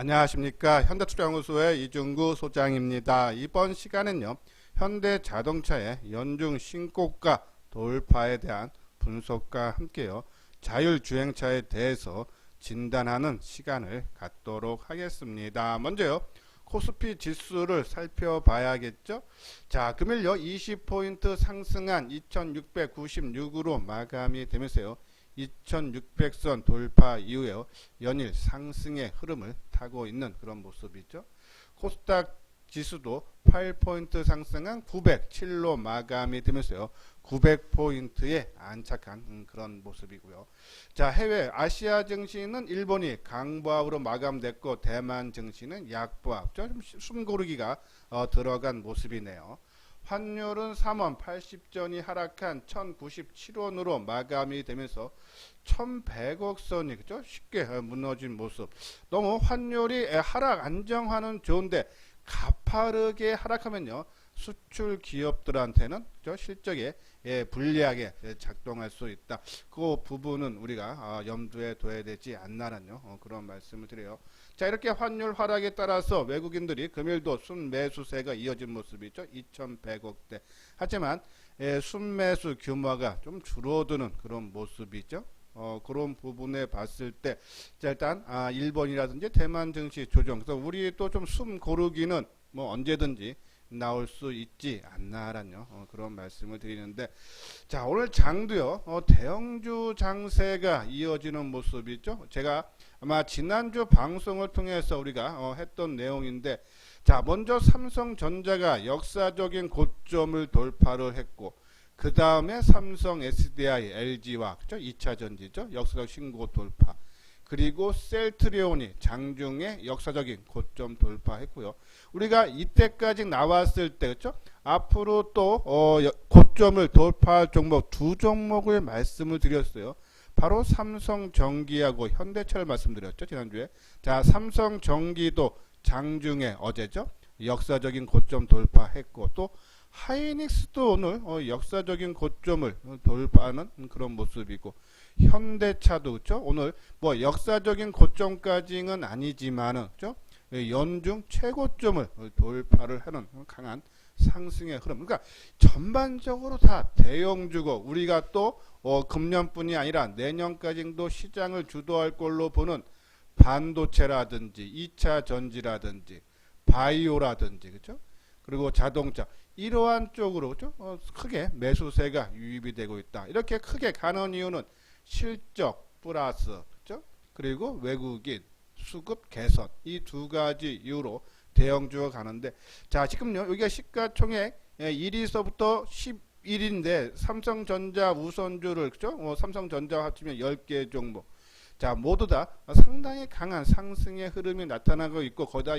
안녕하십니까. 현대투자연구소의 이중구 소장입니다. 이번 시간은요, 현대자동차의 연중 신고가 돌파에 대한 분석과 함께요, 자율주행차에 대해서 진단하는 시간을 갖도록 하겠습니다. 먼저요, 코스피 지수를 살펴봐야겠죠. 자, 금일요 20포인트 상승한 2696으로 마감이 되면서요, 2600선 돌파 이후에 연일 상승의 흐름을 타고 있는 그런 모습이죠. 코스닥 지수도 8포인트 상승한 907로 마감이 되면서요, 900포인트에 안착한 그런 모습이고요. 자, 해외 아시아 증시는 일본이 강보합으로 마감됐고, 대만 증시는 약보합, 좀 숨고르기가 들어간 모습이네요. 환율은 3원 80전이 하락한 1097원으로 마감이 되면서 1100억 선이 그죠? 쉽게 무너진 모습. 너무 환율이 하락 안정화는 좋은데 가파르게 하락하면요, 수출 기업들한테는 실적에 불리하게 작동할 수 있다. 그 부분은 우리가 염두에 둬야 되지 않나라는 그런 말씀을 드려요. 자, 이렇게 환율 하락에 따라서 외국인들이 금일도 순매수세가 이어진 모습이죠. 2100억대. 하지만 순매수 규모가 좀 줄어드는 그런 모습이죠. 그런 부분에 봤을 때, 자, 일단 일본이라든지 대만 증시 조정, 그래서 우리 또 좀 숨 고르기는 뭐 언제든지 나올 수 있지 않나라는 그런 말씀을 드리는데, 자, 오늘 장도요, 대형주 장세가 이어지는 모습이죠. 제가 아마 지난주 방송을 통해서 우리가 했던 내용인데, 자, 먼저 삼성전자가 역사적인 고점을 돌파를 했고, 그 다음에 삼성 SDI, LG와 그죠? 2차 전지죠. 역사적 신고 돌파. 그리고 셀트리온이 장중에 역사적인 고점 돌파했고요. 우리가 이때까지 나왔을 때 그렇죠? 앞으로 또 고점을 돌파할 종목 두 종목을 말씀을 드렸어요. 바로 삼성전기하고 현대차를 말씀드렸죠, 지난주에. 자, 삼성전기도 장중에 어제죠, 역사적인 고점 돌파했고, 또 하이닉스도 오늘 역사적인 고점을 돌파하는 그런 모습이고, 현대차도 그렇죠? 오늘 뭐 역사적인 고점까지는 아니지만은 그렇죠? 연중 최고점을 돌파를 하는 강한 상승의 흐름. 그러니까 전반적으로 다 대형주고, 우리가 또 금년뿐이 아니라 내년까지도 시장을 주도할 걸로 보는 반도체라든지 2차 전지라든지 바이오라든지 그렇죠? 그리고 자동차, 이러한 쪽으로 그렇죠? 크게 매수세가 유입이 되고 있다. 이렇게 크게 가는 이유는 실적 플러스 그렇죠? 그리고 외국인 수급 개선, 이 두 가지 이유로 대형주가 가는데, 자, 지금요 여기가 시가총액 1위서부터 11인데 삼성전자 우선주를 그죠? 삼성전자 합치면 10개 종목, 자, 모두 다 상당히 강한 상승의 흐름이 나타나고 있고, 거기다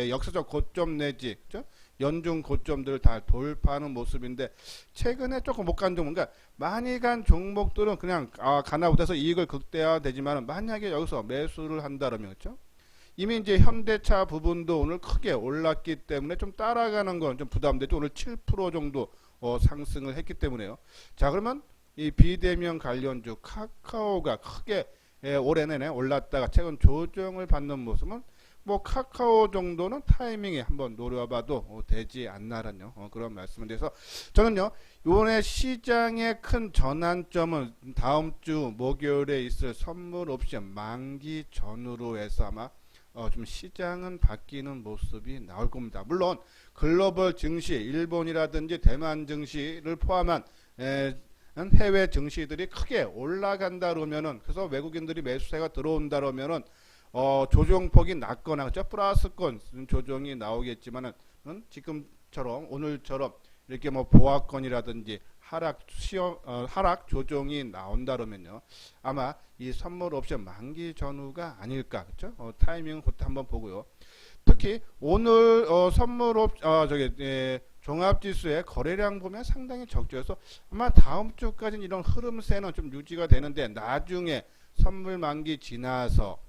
역사적 고점 내지 그죠? 연중 고점들을 다 돌파하는 모습인데, 최근에 조금 못 간 종목, 그러니까 많이 간 종목들은 그냥 가나 못해서 이익을 극대화되지만, 만약에 여기서 매수를 한다면 그렇죠? 이미 이제 현대차 부분도 오늘 크게 올랐기 때문에 좀 따라가는 건 좀 부담되죠. 오늘 7% 정도 상승을 했기 때문에요. 자, 그러면 이 비대면 관련주 카카오가 크게 올해 내내 올랐다가 최근 조정을 받는 모습은, 뭐 카카오 정도는 타이밍에 한번 노려봐도 되지 않나라는 그런 말씀을 드려서, 저는요 이번에 시장의 큰 전환점은 다음 주 목요일에 있을 선물 옵션 만기 전후로 해서 아마 좀 시장은 바뀌는 모습이 나올 겁니다. 물론 글로벌 증시, 일본이라든지 대만 증시를 포함한 해외 증시들이 크게 올라간다 그러면은, 그래서 외국인들이 매수세가 들어온다 그러면은 조정폭이 낮거나 그렇죠? 플러스권 조정이 나오겠지만은, 지금처럼 오늘처럼 이렇게 뭐 보합권이라든지 하락 조정이 나온다 그러면요, 아마 이 선물 옵션 만기 전후가 아닐까 그렇죠? 타이밍은 그때 한번 보고요. 특히 오늘 선물 종합지수의 거래량 보면 상당히 적죠. 아마 다음 주까지는 이런 흐름세는 좀 유지가 되는데, 나중에 선물 만기 지나서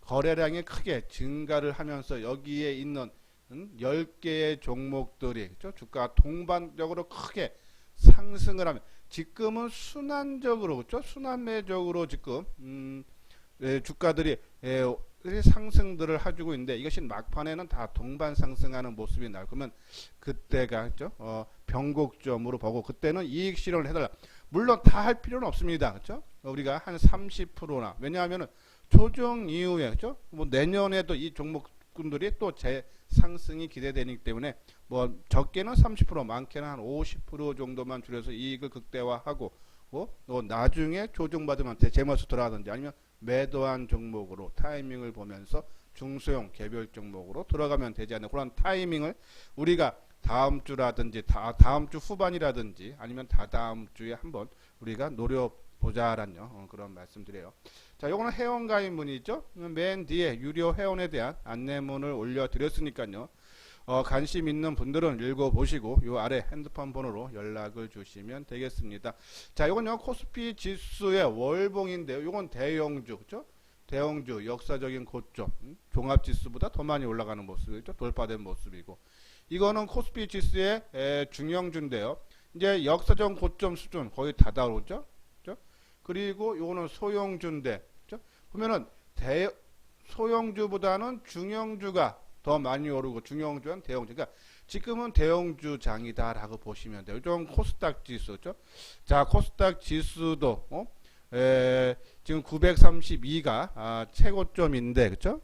거래량이 크게 증가를 하면서 여기에 있는 10개의 종목들이 그렇죠? 주가 동반적으로 크게 상승을 하면, 지금은 순환적으로 그렇죠? 순환매적으로 지금 주가들이 상승들을 해주고 있는데 이것이 막판에는 다 동반 상승하는 모습이 나올 그러면 그때가 그죠? 변곡점으로 보고 그때는 이익 실현을 해달라. 물론 다 할 필요는 없습니다. 그죠? 우리가 한 30%나 왜냐하면은 조정 이후에 그죠? 뭐 내년에도 이 종목군들이 또 재상승이 기대되기 때문에 뭐 적게는 30% 많게는 한 50% 정도만 줄여서 이익을 극대화하고 또 나중에 조정받으면 제머스 들어가든지 아니면 매도한 종목으로 타이밍을 보면서 중소형 개별 종목으로 들어가면 되지 않나 그런 타이밍을 우리가 다음 주라든지 다음 주 후반이라든지 아니면 다다음 주에 한번 우리가 노려보자라는 그런 말씀드려요. 자, 요거는 회원 가입 문의죠. 맨 뒤에 유료 회원에 대한 안내문을 올려드렸으니까요. 관심 있는 분들은 읽어보시고 요 아래 핸드폰 번호로 연락을 주시면 되겠습니다. 자, 요건요 코스피 지수의 월봉인데요. 요건 대형주, 그죠? 대형주 역사적인 고점, 종합지수보다 더 많이 올라가는 모습이죠. 돌파된 모습이고, 이거는 코스피 지수의 중형주인데요. 이제 역사적 고점 수준 거의 다 다루죠. 그죠? 그리고 요거는 소형주인데, 그죠? 보면은 소형주보다는 중형주가 더 많이 오르고 중형주는 대형주. 그러니까 지금은 대형주장이다라고 보시면 돼요. 좀 코스닥 지수죠. 자, 코스닥 지수도 지금 932가 최고점인데, 그렇죠?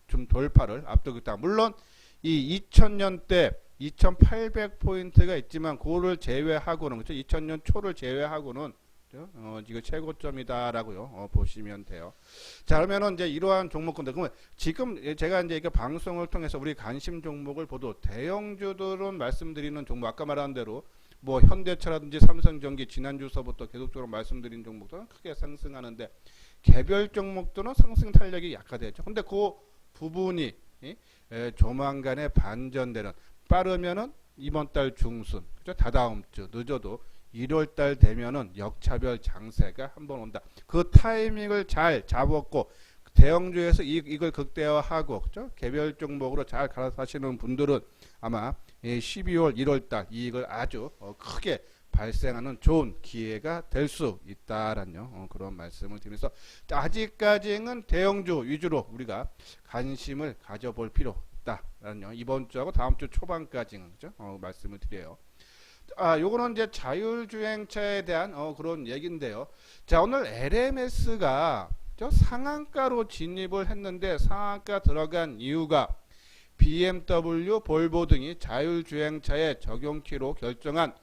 좀 돌파를 앞두고 있다. 물론 이 2000년대 2800포인트가 있지만 그거를 제외하고는 그렇죠? 2000년 초를 제외하고는 이거 최고점이다라고요. 보시면 돼요. 자, 그러면은 이제 이러한 종목군들, 그러면 지금 제가 이제 이게 방송을 통해서 우리 관심 종목을 보도 대형주들은 말씀드리는 종목, 아까 말한 대로 뭐 현대차라든지 삼성전기 지난주서부터 계속적으로 말씀드린 종목들은 크게 상승하는데 개별 종목들은 상승 탄력이 약화되죠. 근데 그 부분이 조만간에 반전되는 빠르면은 이번 달 중순, 그죠? 다다음 주 늦어도 1월달 되면은 역차별 장세가 한번 온다. 그 타이밍을 잘 잡았고 대형주에서 이걸 극대화하고 그죠? 개별 종목으로 잘 갈아타시는 분들은 아마 12월 1월달 이익을 아주 크게 발생하는 좋은 기회가 될 수 있다라는 그런 말씀을 드리면서 아직까지는 대형주 위주로 우리가 관심을 가져볼 필요 있다라는 이번 주하고 다음 주 초반까지는 그죠? 말씀을 드려요. 요거는 이제 자율주행차에 대한 그런 얘기인데요. 자, 오늘 LMS가 상한가로 진입을 했는데 상한가 들어간 이유가 BMW, 볼보 등이 자율주행차에 적용키로 결정한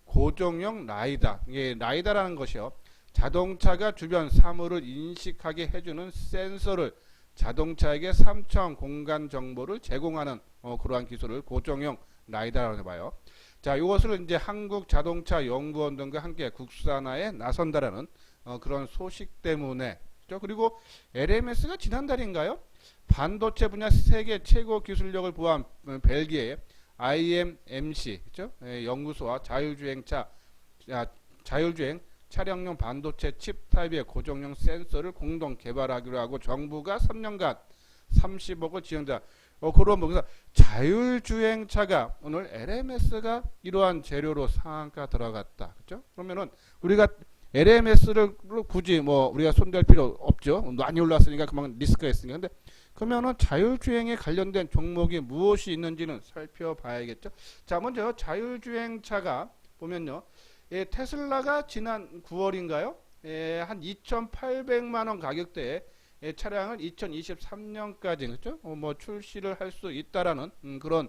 고정형 라이다. 이게 라이다라는 것이요. 자동차가 주변 사물을 인식하게 해주는 센서를 자동차에게 3차원 공간 정보를 제공하는 그러한 기술을 고정형 라이다라고 해봐요. 자, 이것을 이제 한국자동차연구원 등과 함께 국산화에 나선다라는 그런 소식 때문에 그렇죠? 그리고 LMS가 지난달인가요? 반도체 분야 세계 최고 기술력을 보유한 벨기에의 IMMC 그렇죠? 연구소와 자율주행 차량용 반도체 칩 타입의 고정형 센서를 공동 개발하기로 하고 정부가 3년간 30억을 지원다. 그런 그래서 자율주행차가 오늘 LMS가 이러한 재료로 상한가 들어갔다. 그렇죠? 그러면은 우리가 LMS를 굳이 뭐 우리가 손댈 필요 없죠. 많이 올랐으니까 그만 리스크가 있으니까. 근데 그러면은 자율주행에 관련된 종목이 무엇이 있는지는 살펴봐야겠죠. 자, 먼저 자율주행차가 보면요. 테슬라가 지난 9월인가요? 한 2,800만 원 가격대에 차량을 2023년까지 그렇죠? 뭐 출시를 할 수 있다라는 그런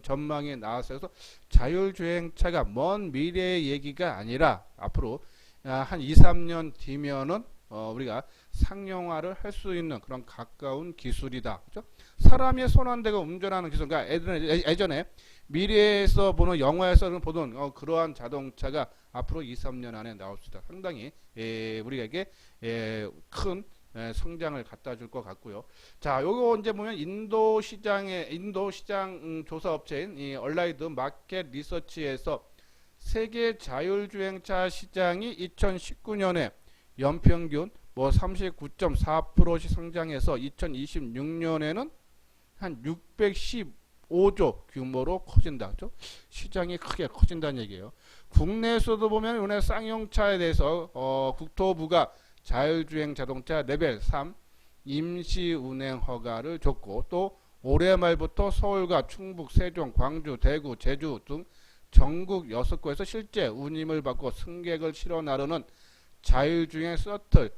전망이 나왔어요. 그래서 자율주행차가 먼 미래의 얘기가 아니라 앞으로 한 2, 3년 뒤면은 우리가 상용화를 할 수 있는 그런 가까운 기술이다. 그렇죠? 사람의 손 안 대고 운전하는 기술. 그러니까 예전에 미래에서 보는 영화에서 보던 그러한 자동차가 앞으로 2, 3년 안에 나올 수 있다. 상당히 우리에게 큰 성장을 갖다 줄 것 같고요. 자, 요거 이제 보면 인도 시장 조사 업체인 이 얼라이드 마켓 리서치에서 세계 자율주행차 시장이 2019년에 연평균 뭐 39.4%씩 성장해서 2026년에는 한 615조 규모로 커진다. 그렇죠? 시장이 크게 커진다는 얘기예요. 국내에서도 보면 이번에 쌍용차에 대해서 국토부가 자율주행 자동차 레벨 3 임시 운행 허가를 줬고, 또 올해 말부터 서울과 충북, 세종, 광주, 대구, 제주 등 전국 6곳에서 실제 운임을 받고 승객을 실어 나르는 자율주행 셔틀을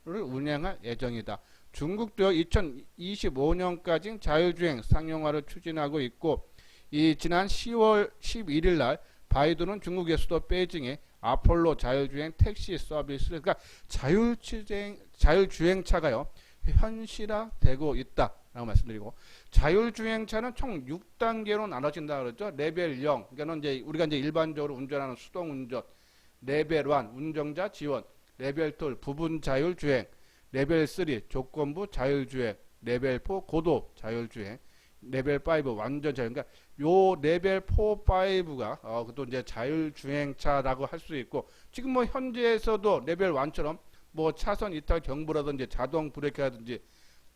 운행할 예정이다. 중국도 2025년까지 자율주행 상용화를 추진하고 있고, 이 지난 10월 11일 날 바이두는 중국의 수도 베이징에 아폴로 자율주행 택시 서비스를, 그러니까 자율주행차가요 현실화되고 있다라고 말씀드리고, 자율주행차는 총 6단계로 나눠진다 그러죠. 레벨 0, 그러니까 이제 우리가 이제 일반적으로 운전하는 수동 운전, 레벨 1 운전자 지원, 레벨 2 부분 자율주행, 레벨 3 조건부 자율주행, 레벨 4 고도 자율주행, 레벨 5 완전 자율. 그러니까 요 레벨 4, 5가 또 이제 자율주행차라고 할 수 있고, 지금 뭐 현재에서도 레벨 1처럼 뭐 차선 이탈 경보라든지 자동 브레이크라든지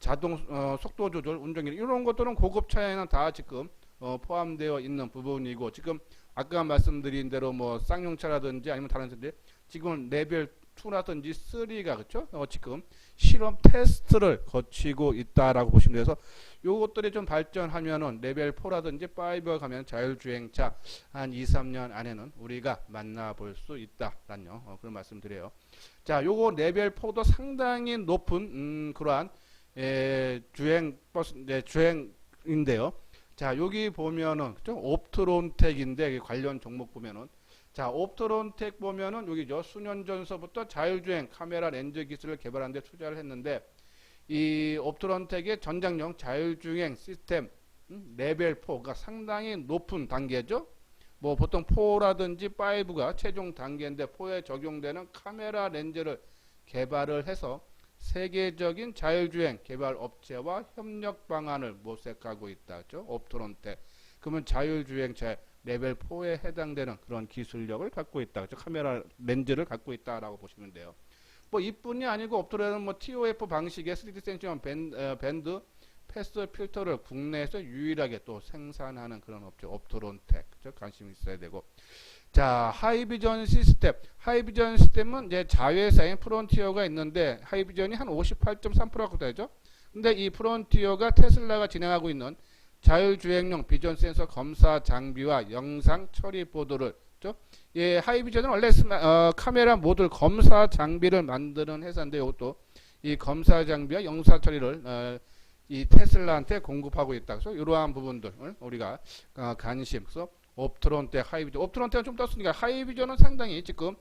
자동 속도 조절 운전기 이런 것들은 고급 차에는 다 지금 포함되어 있는 부분이고, 지금 아까 말씀드린 대로 뭐 쌍용차라든지 아니면 다른 차들 지금 레벨 2라든지 3가 그렇죠? 지금 실험 테스트를 거치고 있다라고 보시면 돼서, 요것들이 좀 발전하면은 레벨 4라든지 5가 가면 자율주행차 한 2, 3년 안에는 우리가 만나볼 수 있다라는 그런 말씀드려요. 자, 요거 레벨 4도 상당히 높은 그러한 주행 버스 주행인데요. 자, 여기 보면은 그죠? 옵트론텍인데 관련 종목 보면은, 자, 옵트론텍 보면은 여기죠. 수년 전서부터 자율주행 카메라 렌즈 기술을 개발하는 데 투자를 했는데, 이 옵트론텍의 전장용 자율주행 시스템 레벨 4가 상당히 높은 단계죠. 뭐 보통 4라든지 5가 최종 단계인데, 4에 적용되는 카메라 렌즈를 개발을 해서 세계적인 자율주행 개발 업체와 협력 방안을 모색하고 있다. 그렇죠? 옵트론텍. 그러면 자율주행차 레벨 4에 해당되는 그런 기술력을 갖고 있다. 그렇죠? 카메라 렌즈를 갖고 있다라고 보시면 돼요. 뭐 이뿐이 아니고 옵트론텍은 뭐 TOF 방식의 3D 센싱 밴드 패스 필터를 국내에서 유일하게 또 생산하는 그런 업체 옵트론텍. 그렇죠? 관심 있어야 되고. 자, 하이비전 시스템. 하이비전 시스템은 이제 자회사인 프론티어가 있는데, 하이비전이 한 58.3%가 되죠. 근데 이 프론티어가 테슬라가 진행하고 있는 자율주행용 비전 센서 검사 장비와 영상 처리 보드를, 예, 하이비전은 원래 카메라 모듈 검사 장비를 만드는 회사인데, 이것도 이 검사 장비와 영상 처리를 이 테슬라한테 공급하고 있다. 그래서 이러한 부분들 우리가 관심. 그래서 옵트론텍, 하이비전. 옵트론텍은 좀 떴으니까 하이비전은 상당히 지금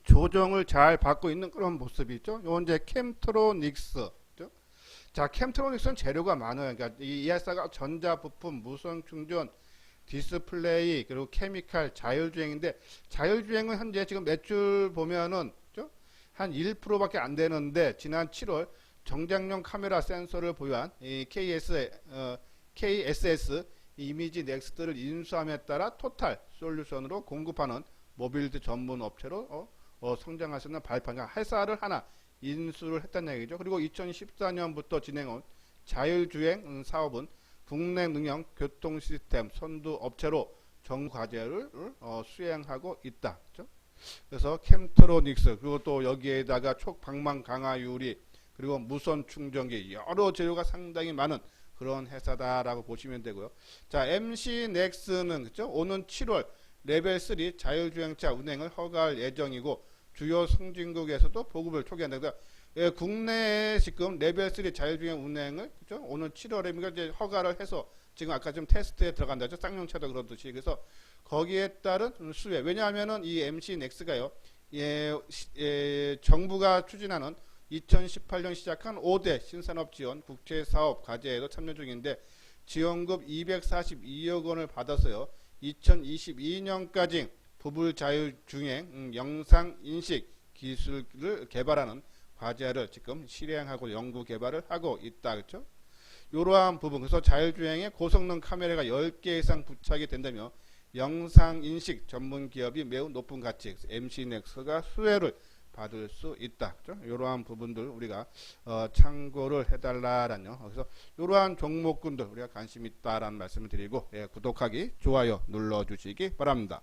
조정을 잘 받고 있는 그런 모습이 있죠. 요 이제 캠트로닉스. 자, 캠트로닉스는 재료가 많아요. 그러니까 이 회사가 전자부품, 무선 충전, 디스플레이, 그리고 케미칼, 자율주행인데, 자율주행은 현재 지금 매출 보면은 한 1%밖에 안 되는데, 지난 7월 정장용 카메라 센서를 보유한 이 KSS 이미지 넥스트를 인수함에 따라 토탈 솔루션으로 공급하는 모빌리티 전문 업체로 성장하시는 발판, 회사를 하나 인수를 했다는 얘기죠. 그리고 2014년부터 진행한 자율주행 사업은 국내 능형 교통 시스템 선두 업체로 정부 과제를 수행하고 있다. 그렇죠? 그래서 캠트로닉스, 그리고 또 여기에다가 촉방망 강화 유리, 그리고 무선 충전기, 여러 재료가 상당히 많은 그런 회사다라고 보시면 되고요. 자, MC넥스는 그렇죠? 오는 7월 레벨 3 자율주행차 운행을 허가할 예정이고, 주요 선진국에서도 보급을 초기한다. 그러니까 국내에 지금 레벨 3 자율주행 운행을 그렇죠? 오늘 7월에 이제 허가를 해서 지금 아까 좀 테스트에 들어간다죠. 쌍용차도 그렇듯이. 그래서 거기에 따른 수혜. 왜냐하면은 이 MC넥스가요, 정부가 추진하는 2018년 시작한 5대 신산업 지원 국제사업 과제에도 참여 중인데, 지원금 242억 원을 받아서요, 2022년까지 부분 자율주행 영상 인식 기술을 개발하는 과제를 지금 실행하고 연구 개발을 하고 있다. 그렇죠? 이러한 부분. 그래서 자율주행에 고성능 카메라가 10개 이상 부착이 된다며 영상 인식 전문 기업이 매우 높은 가치 MC넥스가 수혜를 받을 수 있다. 그렇죠? 이러한 부분들 우리가 참고를 해달라라는, 그래서 이러한 종목군들 우리가 관심 있다라는 말씀을 드리고, 구독하기, 좋아요 눌러주시기 바랍니다.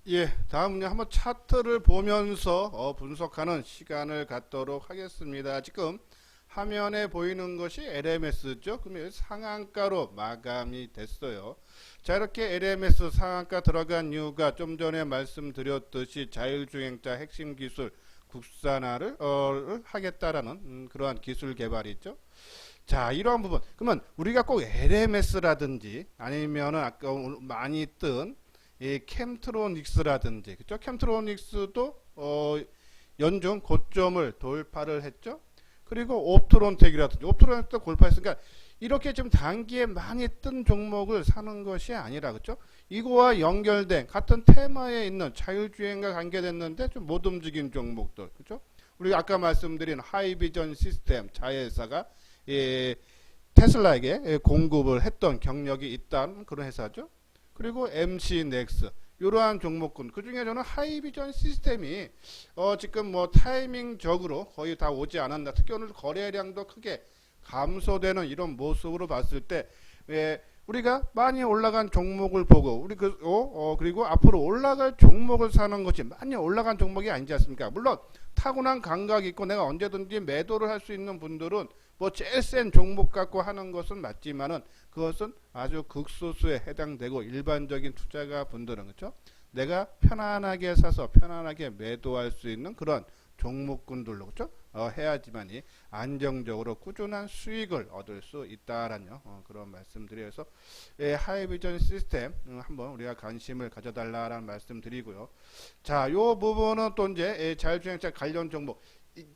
예, 다음은요 한번 차트를 보면서 분석하는 시간을 갖도록 하겠습니다. 지금 화면에 보이는 것이 LMS죠. 그러면 상한가로 마감이 됐어요. 자, 이렇게 LMS 상한가 들어간 이유가 좀 전에 말씀드렸듯이 자율주행차 핵심 기술 국산화를 하겠다라는 그러한 기술 개발이죠. 자, 이러한 부분. 그러면 우리가 꼭 LMS라든지 아니면은 아까 많이 뜬 이 캠트로닉스라든지, 그죠? 캠트로닉스도 연중 고점을 돌파를 했죠. 그리고 옵트론텍이라든지, 옵트론텍도 돌파했으니까 이렇게 지금 단기에 많이 뜬 종목을 사는 것이 아니라, 그죠? 이거와 연결된 같은 테마에 있는 자율주행과 관계됐는데 좀 못 움직인 종목들, 그죠? 우리가 아까 말씀드린 하이비전 시스템 자회사가 테슬라에게 공급을 했던 경력이 있다는 그런 회사죠. 그리고 MC넥스 이러한 종목군 그 중에 저는 하이비전 시스템이 지금 뭐 타이밍적으로 거의 다 오지 않았나. 특히 오늘 거래량도 크게 감소되는 이런 모습으로 봤을 때 우리가 많이 올라간 종목을 보고 우리 그리고 앞으로 올라갈 종목을 사는 것이 많이 올라간 종목이 아니지 않습니까? 물론 타고난 감각이 있고 내가 언제든지 매도를 할 수 있는 분들은 뭐 제일 센 종목 갖고 하는 것은 맞지만은 그것은 아주 극소수에 해당되고 일반적인 투자가 분들은 그렇죠? 내가 편안하게 사서 편안하게 매도할 수 있는 그런 종목군들로 그렇죠? 해야지만이 안정적으로 꾸준한 수익을 얻을 수 있다라는 그런 말씀드려서 하이비전 시스템 한번 우리가 관심을 가져달라라는 말씀드리고요. 자, 요 부분은 또 이제 자율주행차 관련 종목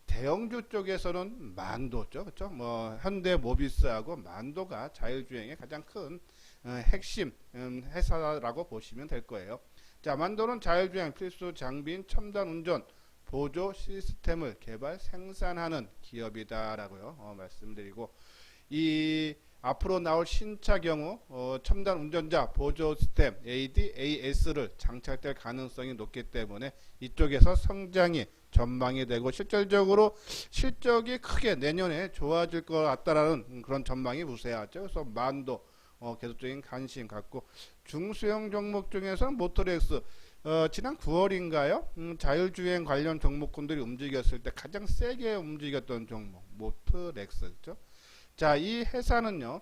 대형주 쪽에서는 만도죠, 그렇죠? 뭐 현대모비스하고 만도가 자율주행의 가장 큰 핵심 회사라고 보시면 될 거예요. 자, 만도는 자율주행 필수 장비인 첨단 운전 보조 시스템을 개발 생산하는 기업이다라고요 말씀드리고 이 앞으로 나올 신차 경우 첨단 운전자 보조 시스템 ADAS를 장착될 가능성이 높기 때문에 이쪽에서 성장이 전망이 되고 실질적으로 실적이 크게 내년에 좋아질 것 같다라는 그런 전망이 우세하죠. 그래서 만도 계속적인 관심 갖고 중소형 종목 중에서 모터렉스 지난 9월인가요? 자율주행 관련 종목군들이 움직였을 때 가장 세게 움직였던 종목 모터렉스죠. 자, 이 회사는요,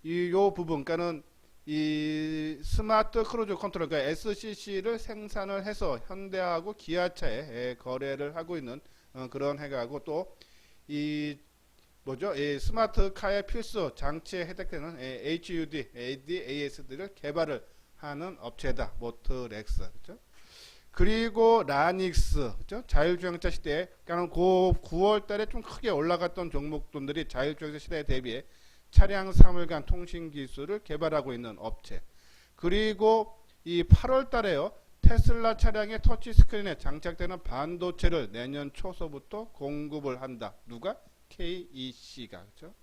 요 부분, 그러니까는 이 스마트 크루즈 컨트롤, 그러니까 SCC를 생산을 해서 현대하고 기아차에 거래를 하고 있는 그런 회사고 또 이 뭐죠? 이 스마트 카의 필수 장치에 혜택되는 HUD, ADAS들을 개발을 하는 업체다. 모터렉스. 그렇죠? 그리고 라닉스. 그렇죠? 자율주행차 시대에 그러니까 9월 달에 좀 크게 올라갔던 종목들이 자율주행차 시대에 대비해 차량 사물간 통신 기술을 개발하고 있는 업체. 그리고 이 8월 달에요. 테슬라 차량의 터치 스크린에 장착되는 반도체를 내년 초서부터 공급을 한다. 누가? KEC가. 그렇죠?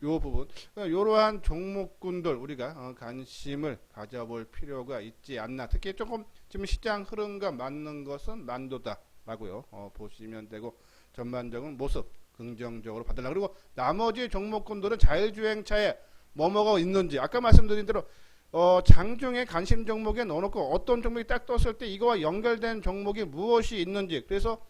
요 부분, 이러한 종목군들 우리가 관심을 가져볼 필요가 있지 않나. 특히 조금 지금 시장 흐름과 맞는 것은 만도다라고요 보시면 되고 전반적인 모습 긍정적으로 받으려. 그리고 나머지 종목군들은 자율주행차에 뭐가 있는지 아까 말씀드린 대로 장중에 관심 종목에 넣어놓고 어떤 종목이 딱 떴을 때 이거와 연결된 종목이 무엇이 있는지 그래서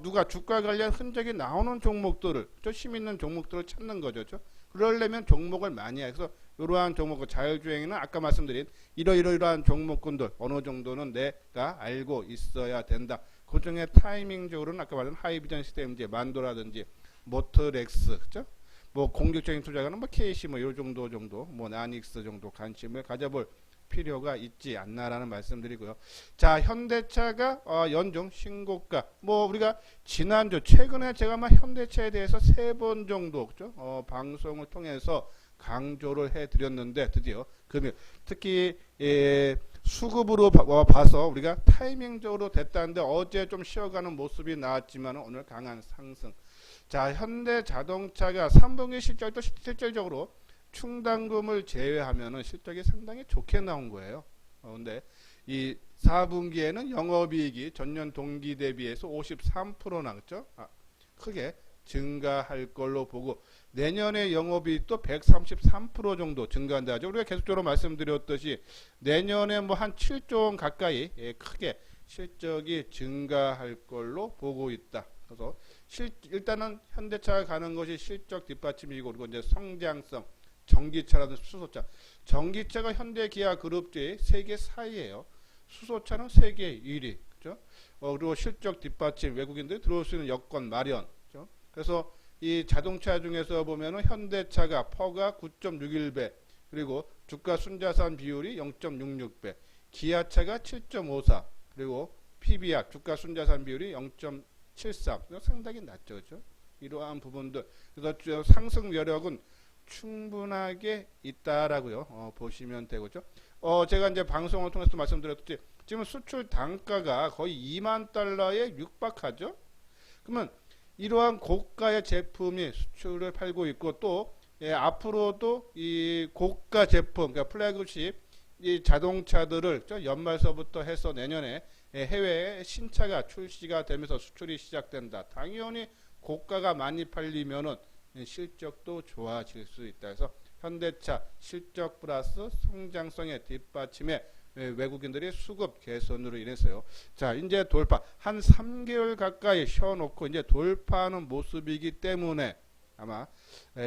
누가 주가 관련 흔적이 나오는 종목들을 심 있는 종목들을 찾는 거죠. 그러려면 종목을 많이 해서 이러한 종목 자율주행에는 아까 말씀드린 이러한 종목군들 어느 정도는 내가 알고 있어야 된다. 그 중에 타이밍적으로는 아까 말한 하이비전 시스템 만도라든지 모터렉스 그죠? 뭐 공격적인 투자가는 뭐 KC 뭐 요 정도 뭐 나닉스 정도 관심을 가져볼 필요가 있지 않나라는 말씀드리고요. 자, 현대차가 연중 신고가 뭐 우리가 지난주 최근에 제가 현대차에 대해서 3번 정도 그죠? 방송을 통해서 강조를 해드렸는데 드디어 금일 특히 수급으로 봐서 우리가 타이밍적으로 됐다는데 어제 좀 쉬어가는 모습이 나왔지만 오늘 강한 상승. 자, 현대자동차가 3분기 실적도 실질적으로 충당금을 제외하면은 실적이 상당히 좋게 나온 거예요. 근데 이 4분기에는 영업이익이 전년 동기 대비해서 53% 나왔죠. 크게 증가할 걸로 보고 내년에 영업이익 또 133% 정도 증가한다. 우리가 계속적으로 말씀드렸듯이 내년에 뭐 한 7조 원 가까이 크게 실적이 증가할 걸로 보고 있다. 그래서 일단은 현대차가 가는 것이 실적 뒷받침이고 그리고 이제 성장성, 전기차라든지 수소차. 전기차가 현대 기아 그룹주의 세계 4위예요. 수소차는 세계 1위. 그죠? 그리고 실적 뒷받침, 외국인들이 들어올 수 있는 여건 마련. 그죠? 그래서 이 자동차 중에서 보면은 현대차가 퍼가 9.61배, 그리고 주가 순자산 비율이 0.66배, 기아차가 7.54, 그리고 PBR 주가 순자산 비율이 0.73. 상당히 낮죠, 그렇죠? 이러한 부분들. 그래서 상승 여력은 충분하게 있다라고요. 보시면 되고죠. 제가 이제 방송을 통해서 말씀드렸듯이 지금 수출 단가가 거의 2만 달러에 육박하죠. 그러면 이러한 고가의 제품이 수출을 팔고 있고 또 앞으로도 이 고가 제품, 그러니까 플래그십 이 자동차들을 연말서부터 해서 내년에 해외에 신차가 출시가 되면서 수출이 시작된다. 당연히 고가가 많이 팔리면은 실적도 좋아질 수 있다. 그래서 현대차 실적 플러스 성장성의 뒷받침에 외국인들이 수급 개선으로 인해서요. 자, 이제 돌파 한 3개월 가까이 쉬어놓고 이제 돌파하는 모습이기 때문에 아마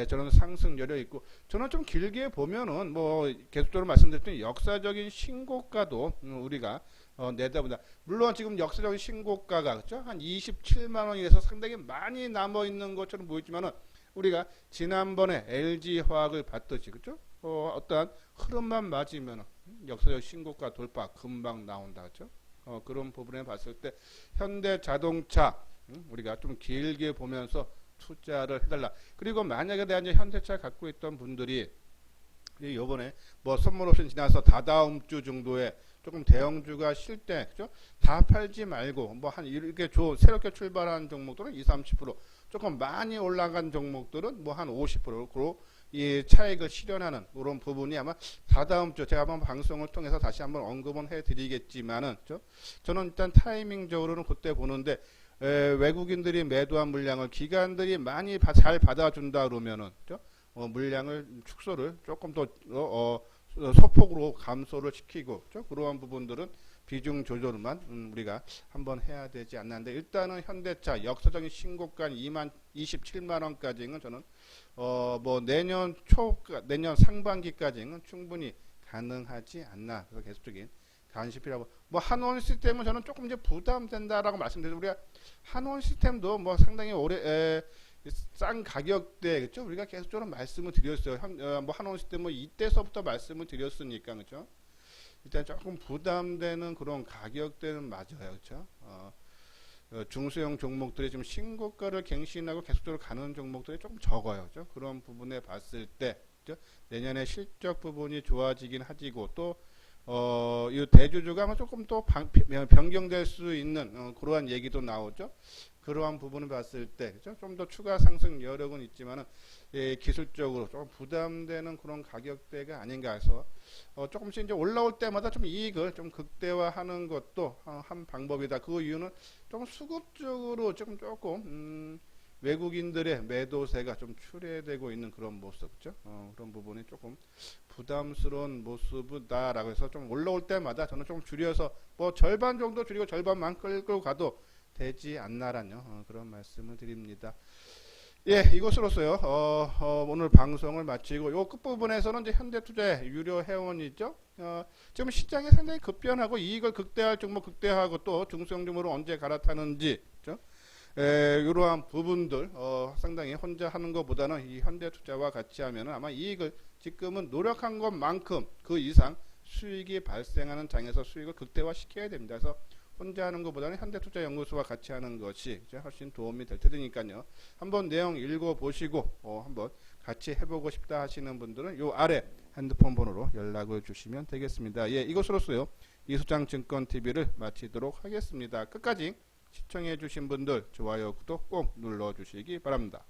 저는 상승 여력 있고 저는 좀 길게 보면은 뭐 계속적으로 말씀드렸더니 역사적인 신고가도 우리가 내다보다 물론 지금 역사적인 신고가가 그렇죠? 한 27만 원에서 상당히 많이 남아 있는 것처럼 보이지만은 우리가 지난번에 LG화학을 봤듯이 그렇죠? 어떠한 흐름만 맞으면 역사적 신고가 돌파 금방 나온다 그렇죠? 그런 부분에 봤을 때 현대자동차 우리가 좀 길게 보면서 투자를 해달라. 그리고 만약에 내가 이제 현대차 갖고 있던 분들이 요번에 뭐 선물 옵션 지나서 다다음 주 정도에 조금 대형주가 쉴 때, 그죠? 다 팔지 말고, 뭐 한 이렇게 새롭게 출발한 종목들은 20, 30%, 조금 많이 올라간 종목들은 뭐 한 50%로 이 차익을 실현하는 그런 부분이 아마 다다음 주 제가 한번 방송을 통해서 다시 한번 언급은 해드리겠지만은, 그죠? 저는 일단 타이밍적으로는 그때 보는데, 외국인들이 매도한 물량을 기관들이 많이 잘 받아준다 그러면은, 그죠? 물량을 축소를 조금 더 소폭으로 감소를 시키고 그렇죠? 그러한 부분들은 비중 조절만 우리가 한번 해야 되지 않는데 일단은 현대차 역사적인 신고가 27만 원까지는 저는 뭐 내년 상반기까지는 충분히 가능하지 않나. 그래서 계속적인 관심이 필요하고 뭐 한원 시스템은 저는 조금 이제 부담된다라고 말씀드렸는데 우리가 한원 시스템도 뭐 상당히 오래 싼 가격대 그렇죠? 우리가 계속적으로 말씀을 드렸어요. 뭐 한원 시스템 뭐 이때서부터 말씀을 드렸으니까 그렇죠? 일단 조금 부담되는 그런 가격대는 맞아요, 그렇죠? 중소형 종목들이 지금 신고가를 갱신하고 계속적으로 가는 종목들이 조금 적어요, 그렇죠? 그런 부분에 봤을 때 그렇죠? 내년에 실적 부분이 좋아지긴 하지고 또 이 대주주가 아마 조금 또 변경될 수 있는 그러한 얘기도 나오죠. 그러한 부분을 봤을 때 그렇죠? 좀 더 추가 상승 여력은 있지만은 기술적으로 좀 부담되는 그런 가격대가 아닌가 해서 조금씩 이제 올라올 때마다 좀 이익을 좀 극대화하는 것도 한 방법이다. 그 이유는 좀 수급적으로 조금 외국인들의 매도세가 좀 출회되고 있는 그런 모습, 그죠? 그런 부분이 조금 부담스러운 모습이다라고 해서 좀 올라올 때마다 저는 좀 줄여서 뭐 절반 정도 줄이고 절반만 끌고 가도 되지 않나라는 그런 말씀을 드립니다. 예, 이것으로서요. 오늘 방송을 마치고 요 끝부분에서는 이제 현대투자의 유료 회원이죠. 지금 시장이 상당히 급변하고 이익을 극대화할 종목 극대화하고 또 중소형 종목으로 언제 갈아타는지, 그렇죠? 이러한 부분들 상당히 혼자 하는 것보다는 이 현대투자와 같이 하면은 아마 이익을 지금은 노력한 것만큼 그 이상 수익이 발생하는 장에서 수익을 극대화 시켜야 됩니다. 그래서 혼자 하는 것보다는 현대투자연구소와 같이 하는 것이 훨씬 도움이 될 테니까요. 한번 내용 읽어보시고 한번 같이 해보고 싶다 하시는 분들은 요 아래 핸드폰 번호로 연락을 주시면 되겠습니다. 예, 이것으로서요. 이수장증권TV를 마치도록 하겠습니다. 끝까지 시청해 주신 분들 좋아요, 구독 꼭 눌러주시기 바랍니다.